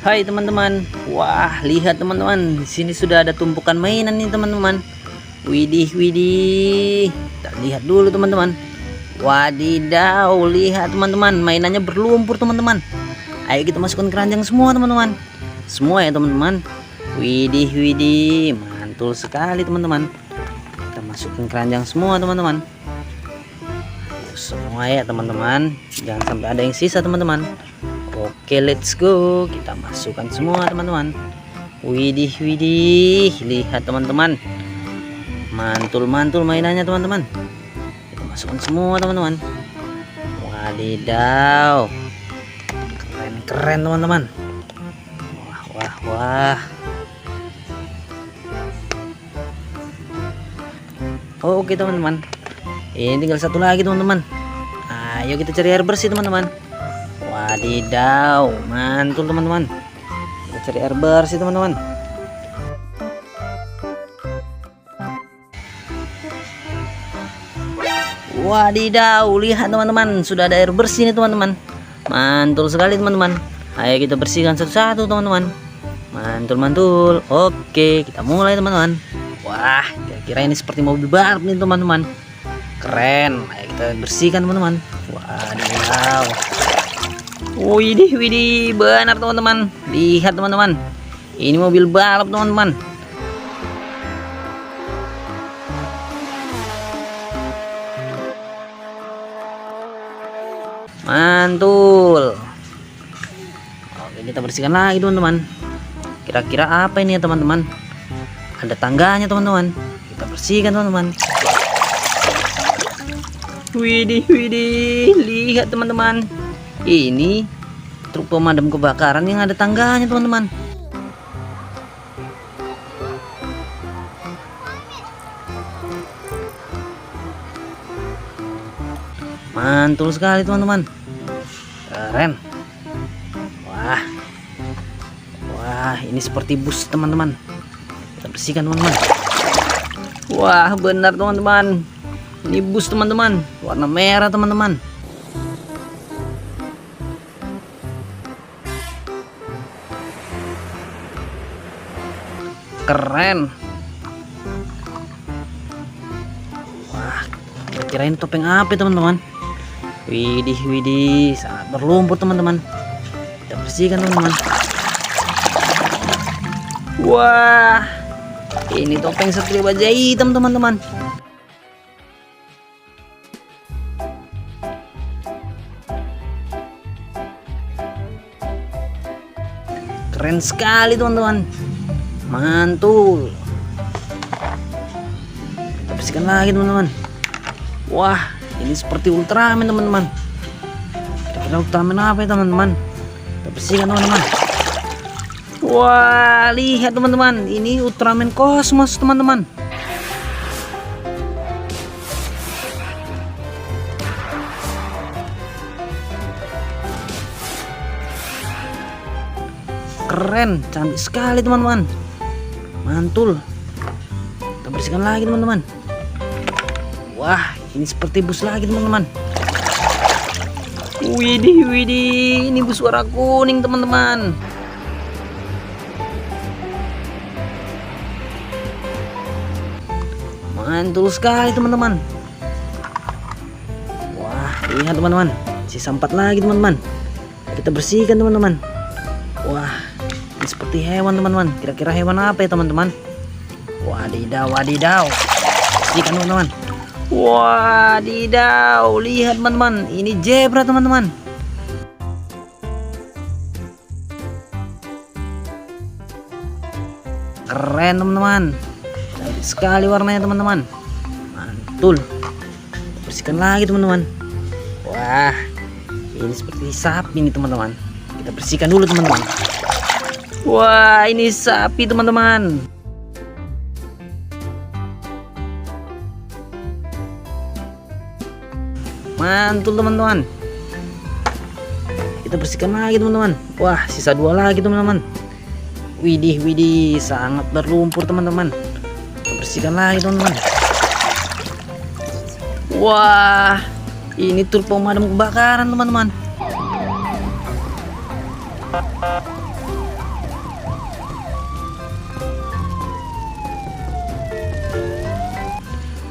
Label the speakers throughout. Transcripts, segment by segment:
Speaker 1: Hai teman-teman. Wah, lihat teman-teman, di sini sudah ada tumpukan mainan nih teman-teman. Widih, widih. Kita lihat dulu teman-teman. Wadidaw, lihat teman-teman, mainannya berlumpur teman-teman. Ayo kita masukkan keranjang semua teman-teman. Semua ya teman-teman. Widih, widih, mantul sekali teman-teman. Kita masukkan keranjang semua teman-teman. Semua ya teman-teman. Jangan sampai ada yang sisa teman-teman. Oke, let's go. Kita masukkan semua teman-teman. Widih, widih, lihat teman-teman, mantul-mantul mainannya teman-teman. Kita masukkan semua teman-teman. Wadidaw, keren-keren teman-teman. Wah, wah, wah. Oke teman-teman, ini tinggal satu lagi teman-teman. Ayo kita cari air bersih teman-teman. Wadidaw, mantul teman-teman. Kita cari air bersih teman-teman. Wadidaw, lihat teman-teman, sudah ada air bersih nih teman-teman. Mantul sekali teman-teman. Ayo kita bersihkan satu-satu teman-teman. Mantul-mantul. Oke, kita mulai teman-teman. Wah, kira-kira ini seperti mobil balap nih teman-teman. Keren. Ayo kita bersihkan teman-teman. Wadidaw. Widih, widih, benar teman-teman. Lihat teman-teman, ini mobil balap teman-teman. Mantul. Oke, kita bersihkan lagi teman-teman. Kira-kira apa ini ya teman-teman? Ada tangganya teman-teman. Kita bersihkan teman-teman. Widih, widih, lihat teman-teman, ini truk pemadam kebakaran yang ada tangganya teman-teman. Mantul sekali teman-teman. Keren. Wah. Wah, ini seperti bus teman-teman. Kita bersihkan teman-teman. Wah, benar teman-teman. Ini bus teman-teman, warna merah teman-teman. Keren. Wah, kira-kira ini topeng apa teman-teman? Widih, widih, sangat berlumpur teman-teman. Kita bersihkan teman-teman. Wah, ini topeng satria baja hitam teman-teman. Keren sekali teman-teman. Mantul. Kita bersihkan lagi teman-teman. Wah, ini seperti Ultraman teman-teman. Kira-kira Ultraman apa ya teman-teman? Kita bersihkan teman-teman. Wah, lihat teman-teman, ini Ultraman Kosmos teman-teman. Keren, cantik sekali teman-teman. Mantul. Kita bersihkan lagi teman-teman. Wah, ini seperti bus lagi teman-teman. Widih, widih, ini bus warna kuning teman-teman. Mantul sekali teman-teman. Wah, lihat teman-teman, sisa 4 lagi teman-teman. Kita bersihkan teman-teman. Wah, ini seperti hewan teman-teman. Kira-kira hewan apa ya teman-teman? Wadidaw, wadidaw. Bersihkan teman-teman. Wadidaw, lihat teman-teman, ini zebra teman-teman. Keren teman-teman, cantik sekali warnanya teman-teman. Mantul. Bersihkan lagi teman-teman. Wah, ini seperti sapi nih teman-teman. Kita bersihkan dulu teman-teman. Wah, ini sapi teman-teman. Mantul teman-teman. Kita bersihkan lagi teman-teman. Wah, sisa 2 lagi teman-teman. Widih, widih, sangat berlumpur teman-teman. Kita bersihkan lagi teman-teman. Wah, ini truk pemadam kebakaran teman-teman.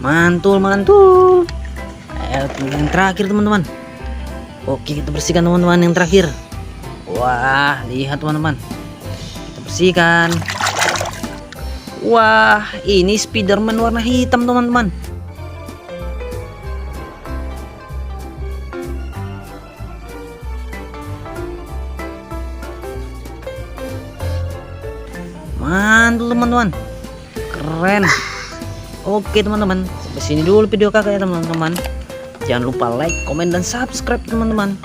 Speaker 1: Mantul, mantul. Ayo yang terakhir teman-teman. Oke, kita bersihkan teman-teman yang terakhir. Wah, lihat teman-teman. Kita bersihkan. Wah, ini Spiderman warna hitam teman-teman. Mantul teman-teman. Keren. Oke teman-teman, sampai sini dulu video kakak ya teman-teman. Jangan lupa like, komen, dan subscribe teman-teman.